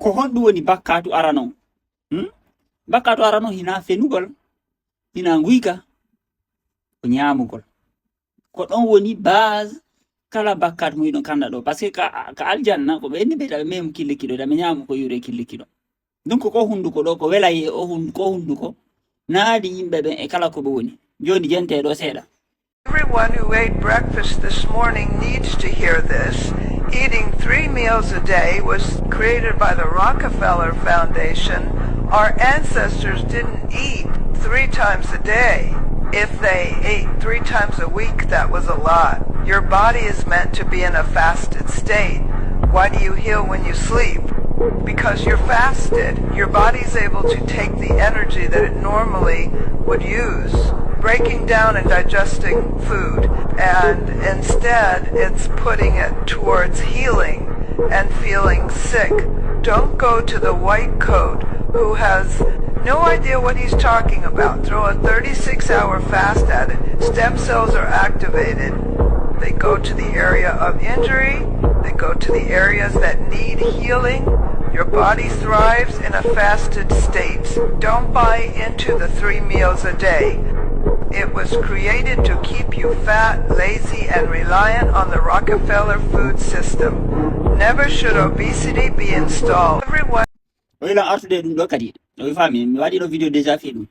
ko honɗum woni bakkatu arano bakkatu arano hina fenugol hina nguyka ko nyamugol ko ɗon woni base kala bakkat mo yiɗon kanda ɗo par ce que ka aljanna ko ɓe enni ɓe taɓe mem killikiɗo taɓe ñamu ko yure killikiɗo donc ko hunduko ɗo ko welaye ko hunduko naadi yimɓe ɓen e kala ko ɓe woni joni jente ɗo seeɗa. Everyone who ate breakfast this morning needs to hear this. Eating 3 meals a day was created by the Rockefeller Foundation. Our ancestors didn't eat 3 times a day. If they ate 3 times a week, that was a lot. Your body is meant to be in a fasted state. Why do you heal when you sleep? Because you're fasted. Your body's able to take the energy that it normally would use, breaking down and digesting food, and instead it's putting it towards healing and feeling sick. Don't go to the white coat who has no idea what he's talking about. Throw a 36-hour fast at it. Stem cells are activated. They go to the area of injury. They go to the areas that need healing. Your body thrives in a fasted state. Don't buy into the 3 meals a day. It was created to keep you fat, lazy, and reliant on the Rockefeller food system. Never should obesity be installed. Everyone Oyilan artude ɗum ɗo kadi oyi fami mi waɗi ɗo vidéo déjà fi ɗum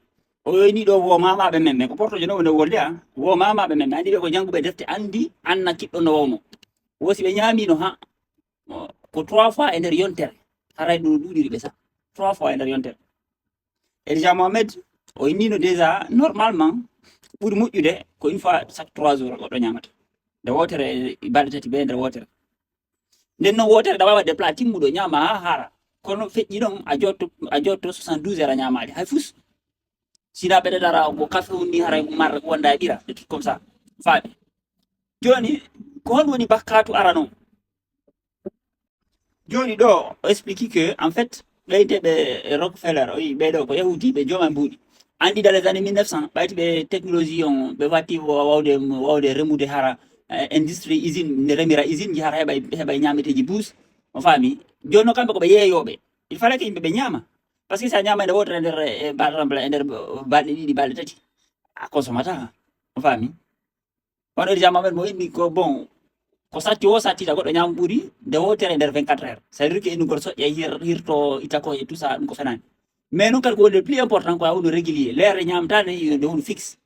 oyini ɗo wo mamaɓe men ko porto jono wonde wolde a wo mamaɓe men andi ɓe ko janguɓe defte andi anna kiɗɗo no wawno wosi ɓe ñamino ha ko 3 fois e nder yontere haray ɗum ɗuɗiri ɓe sa 3 fois e nder yontere Elja Mohamed o innino déjà normalement ɓuri moƴƴude ko une fois chaque 3 jours goɗɗo ñamata nde wotere balɗe tati ɓe nder wotere nden noon wotere ɗa wawa déplat timmuɗo ñama ha hara kono feƴƴi ɗon a jotto 72 heures a ñamade hay fus sina ɓeɗe dara ko café hunni haray marre ko wonda e ɓira des trucs comme ça faaɓe joni ko hon woni bakkatu arano joni ɗo o explique que en fait ɓeydeɓe Rockefeller o wi ɓeɗo ko yahudiɓe jooma mbuuɗi andi dans les années 1900 ɓayti ɓe technologie on ɓe watti wawde remude hara industrie usine ne remira usine ji hara heɓa ñameteji bus on faami joni no kamɓe koɓe yeeyoɓe il fallait que yimɓe ɓe ñaama par ce que sa ñama nde wotere e nder par exemple e nder balɗe ɗiɗi balɗe tati a consommata on faami on heure jamamen mo inni ko bon ko satti o sattita goɗɗo ñama ɓuuri nde wotere e nder 24 heures ça veut dire que enugol soƴƴa hirto itako e tout ça ɗum ko fenani mais noon kadi ko wonde plus important ko a hunde régulier leere ñamtade nde hunde fixe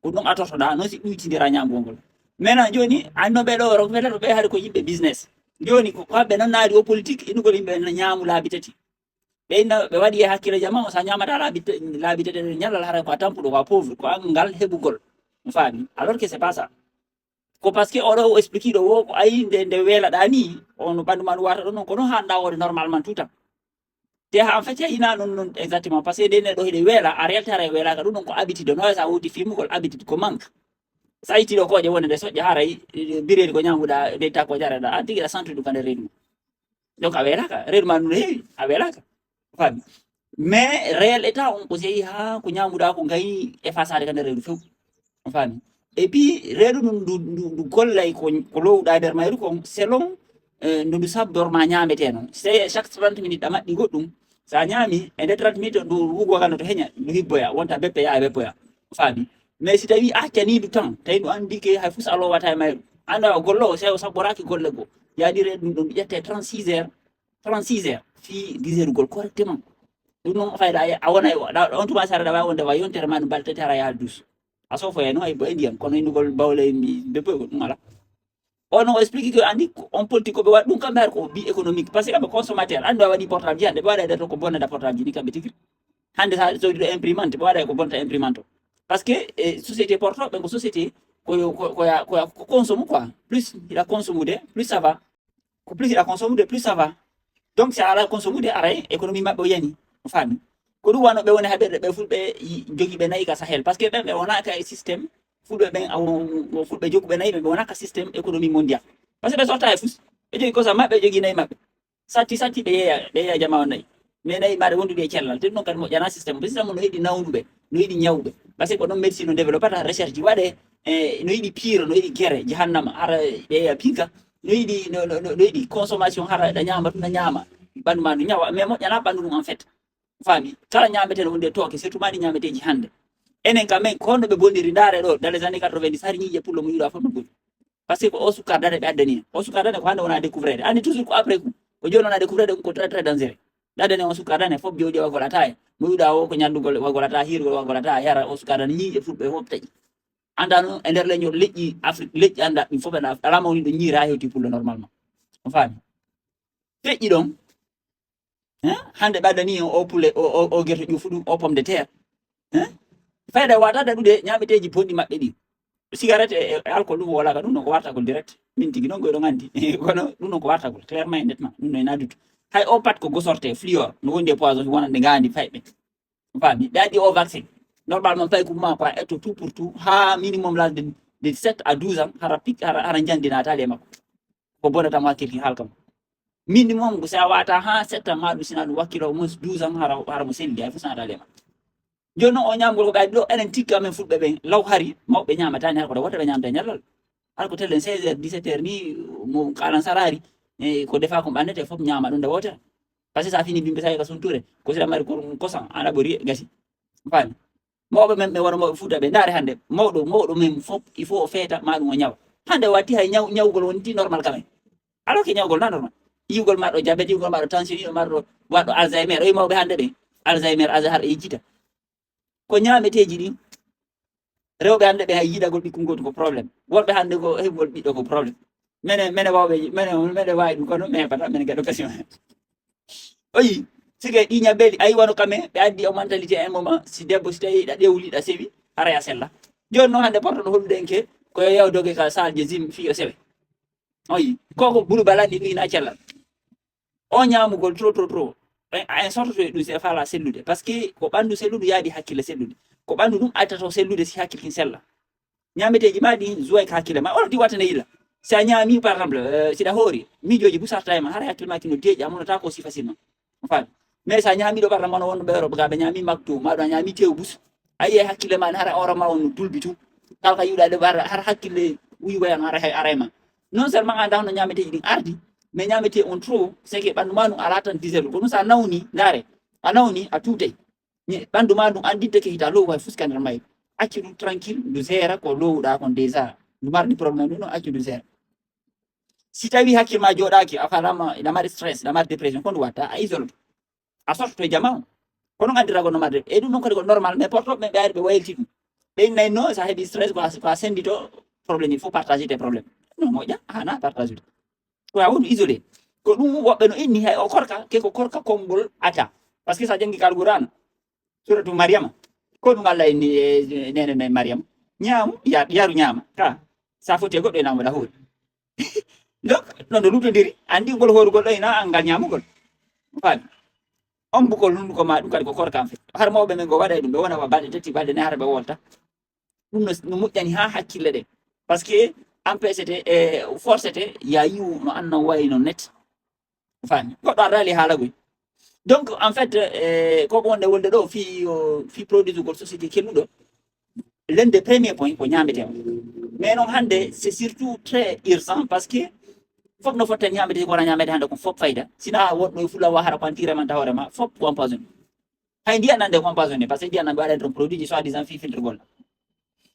ko ɗum a tortoɗa noon si ɗuytidira ñamgol ngol maintenant joni anno ɓeɗo Rockefeller ɓe haade ko yimɓe business joni ko kamɓe noon naari o politique inugol yimɓe ñaamu laabi tati ɓe waɗi e hakkille jama o sa ñamata laabi tati ɗe ñallal haray ko a tampuɗo ko a pauvre ko angal heɓugol mo faami alors que c'est pas ça ko parce que oɗo o explique ɗo wo ko ayi nde weelaɗa ni on ɓandu ma ɗum wata ɗo noon ko noon hanɗa wode normalement tout temps te ha en fait ina non exactement parce que de neɗɗo hiɗe weela a realta hara weelaka ɗum ɗon ko habitude no sa wodi fimugol habitude ko manque sa itti ɗo koje wonde nde soƴƴa haray biredi ko ñamuɗa detta ko jareɗa an tigui ɗa centre ɗum kande reedu ma donc a weelaka reedu ma ɗum no heewi a weelaka faami mais réel état on ko jeeyi ha ko ñamuɗa ko gayi effacade kande reedu few on faami et puis reedu ɗum ndu gollay ko lowɗa nder mayru kon selon ndu ndu sabdorma ñamete noon c'est chaque 30 minutes ɗa maɗɗi goɗɗum sa ñaami e nder 30 minutes ndu wugogal no to heña ndu hibboya wonta beppeya e beppoya faami mais si tawi accani ndu tan tawi ndu andi ke hay fus a lowata e mayru anda o gollowo sewo sabboraki golle go yaadi reedu ɗum ɗon ndu ƴette 36 heures fi 10 heures gol correctement ɗum noon fayda a wona on tuma sara ɗa wawi wonde wa yontere ma ɗum balɗe tati hara yaha dus a sofoye no hay bo e ndiyam kono indugol bawle beppoygol ɗum ala on o explique que andi on politique ko ɓe waɗi ɗum kamɓe har ko bi économique par ce que kamɓe consommateur andi a waɗi portable ji hande ɓe waɗa nder ko bonnata portable ji ni kamɓe tigui hande sa soodi ɗo imprimante ɓe waɗa ko bonta imprimante o par ce que société portoɓe ko société ko consomme quoi plus hiɗa consommude plus ça va ko plus hiɗa consommude plus ça va donc si a ala consommude aray économie mabɓe o yani o faami ko ɗum wano ɓe woni haɓerɗe ɓe fulɓe jogiiɓe nayi ka sahel par ce que ɓen ɓe wonaka e systéme fulɓe ɓen fulɓe joguɓe nayi ɓe wonaka systéme économie mondial par ce que ɓe sorta e fus ɓe jogi kosa maɓɓe ɓe jogii nayi maɓɓe satti ɓe yeeya jama on nayi mais nayi maɗe wondude e cellal te ɗum noon kadi moƴƴana systéme systéme no yiɗi nawnuɓe no yiɗi ñawɓe par ce que ko ɗon médecine no développata recherche ji waɗe no yiɗi pire no yiɗi guerre jahannama hara ɓe yeeya pinka no yiɗi consommation hara ɗa ñama ɗum ɗa ñama bandu ma nyawa mais mo nyana bandu en fait fami kala nyamete wonde toke surtout mani nyameteji hande enen kamen kono be bondiri ndare do dans les années 90 har nyije pour le mo yura fa do parce que o sukar dane be addani o sukar dane ko hande wona découvrir andi toujours ko après ko jono na découvrir ko très dangereux dane o sukar dane fof jodi wagolata mo yuda o ko nyandugol wagolata hirgol wagolata yara o sukar dane nyije fulbe fof taji andano e der leñol leƴƴi Afrique leƴƴi anda ɗum fof ena alama woni ɗo ñiira hewti pour le normalement on faami feƴƴi ɗon hande ɓaddani o poulet o guerto ƴufu ɗum o pomme de terre fayda watade ɗude ñameteji bonɗi maɓɓe ɗi cigarette e alcool ɗum wala ka ɗum ɗon ko wartagol direct min tigi noon koyɗo gandi kono ɗum ɗon ko wartagol clairement e nettement ɗum ɗo e naduto hay o pat ko gosorte fluor no wondi e poison wonande gandi fayɓe faami ɓe addi o vaccin normalement pay ko ma quoi être tout pour tout ha minimum l'âge de 7 à 12 ans hara jandina tale makko ko bonata ma kirki halkam minimum ko sa wata ha 7 ans ma du sina du wakkilo au moins 12 ans hara mo selli ay fusana tale makko jonno o nyamgol ko ɓaydi ɗo enen tikka men fulɓe ɓe law hari mawɓe ñamatani har koɗa wota ɓe ñamata ñallal har ko tellen 16 heures 17 heures ni mo kalan sarari ko defa ko ɓannete fof ñama ɗum nde wotere par ce que sa fini bimɓe sawi ka sunture ko sira mari ko kosan ana ɓori gasi faami mawɓe men ɓe wona mawɓe fuuta ɓe ndaare hande mawɗo men fof il faut o feeta ma ɗum o ñawa hande watti hay ñawgol wonti normal kamen alors que ñawgol na normal yiwgol maɗo diabète yiwgol maɗo tension yiwgol maɗo waɗɗo alzheimer o wi mawɓe hande ɓe alzheimer har e yejjita ko ñameteji ɗi rewɓe hande ɓe hay yiɗagol ɓikkol ngol ko probléme worɓe hande ko heɓgol ɓiɗɗo ko probléme mene wawɓe mene wawi ɗum kono mi heɓata mene gaɗo kasi oyi sike ɗi ñabbeli ayi wano kamen ɓe addi o mentalité un moment si debbo si tawi ɗa ɗewliɗa sewi ara ya sella joni noon hande porto ɗo holluɗen ke koyo yewdoge ka salje zim fiyo sewe oyi koko ɓuuri balani ɗuina cellal o ñamugol trop en sorte to ɗum se fala sellude par ce que ko ɓandu sellude yaadi hakkille sellude ko ɓandu ɗum addata sellude si hakkille kin sella ñameteji ma ɗi joue ko hakkille ma oɗo ɗi wattane yilla si a ñaami par exemple siɗa hoori miijoji busarta e ma hara hakkille ma kino deeƴi a monata ko si facilement faami mais sa ñaamiɗo par exemple wonno ɓe Europe gaɓe ñaami makto maɗo a ñaami tew bus a yiye hakkille ma hara ora ma on dulbi tu kala ka yiwɗa ɗo hara hakkille wiwayan hara ara ma non seulement anda hono ñameteji ɗin ardi mais ñamete on trop c'est que ɓandu ma ɗum ala tan disel ko ɗum sa nawni ndaare a nawni a tuutay ɓandu ma ɗum andidde ke hita lowu hay fuska nder mayre acci ɗum tranquille ndu gera ko lowuɗa kon déjà ndu marɗi probléme ɗum ɗon acci ndu gera si tawi hakkille ma joɗaki a falama ina mari stress ina mari dépression ko ndu watta a isole a sorto to jama o kono gandirago no marde e ɗum ɗon kadi ko normal mais portoɓe ɓe ari ɓe waylti ɗum ɓe innayno sa heeɓi stress ko a sendi to probléme il faut partager tes problémes non moƴƴa hana partage ude ko a woni isolé ko ɗum woɓɓe no inni hay o korka ke ko korka konngol ata par ce que sa jangi ka alqur'an suratu mariama ko ɗum allah inni nene men mariama ñaamu yaru ñaama ka sa foti e goɗɗo e namoɗa hoori donc non no luttodiri andi ngol horugol ɗo ina angal ñamugol faami on bukol hunduko ma ɗum kadi ko korka en fait har mawɓe men go waɗa ɗum ɓe wona balɗe tati balɗe ne hara ɓe wolta ɗum no moƴƴani ha hakkille ɗe par ce que empêchete e forcete ya yiwu no annan wayi no net faami goɗɗo arali haalagoy donc en fait koko wonde wolde ɗo fi produit ugol société kelluɗo l'un des premiers points ko ñamete o mais noon hande c'est surtout très urgent par ce que fof no fotten ñamete ko wona ñamede hande ko fof fayda sina woɗɗo e fulawa hara pantiremanta hoorema fof ko empoisonné hay ndiyan nande ko empoisonné par ce que ndiyan nan waɗani ɗon produit ji soit disant fi filtrgol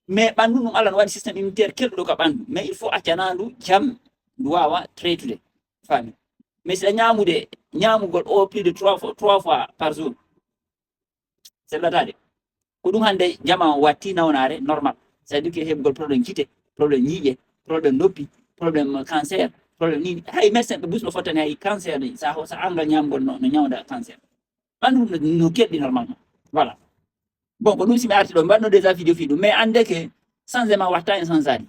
mais ɓandu ɗum allah no waɗi systéme immunitaire kelɗuɗo ka ɓandu mais il faut accanandu jam ndu wawa traitude faami mais siɗa ñamugol o plus de 3 fois par jour sellatade ko ɗum hande jama watti nawnare normal c'est à dire que heɓgol probléme guite probléme ñiiƴe probléme noppi probléme cancer probléme ni hay médecin ɓe busno fottani hay cancer sa angal ñamgol no ñawda cancer ɓandu no keɗɗi normalement voilà bon ko ɗum simi arti ɗo mbaɗno déjà vidéo fi ɗum mais ande que changement watta en changadi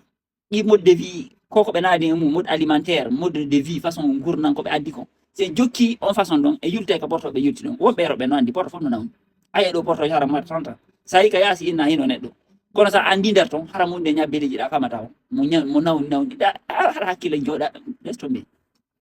ɗi mode de vie koko ɓe naadi e mum mode alimentaire mode de vie façon gurnan ko ɓe addi ko c'est jokki on façon ɗon e yulte ko porto ɓe yulti ɗon woɓɓe roɓe no andi porto fof no nawni aye ɗo porto hara mari 30 ans sa yi ka yaasi inna hino neɗɗo kono sa andi nder ton hara munde ñabbeleji ɗa famata o mo nawni ɗa hara hakkille jooɗa laisse tomber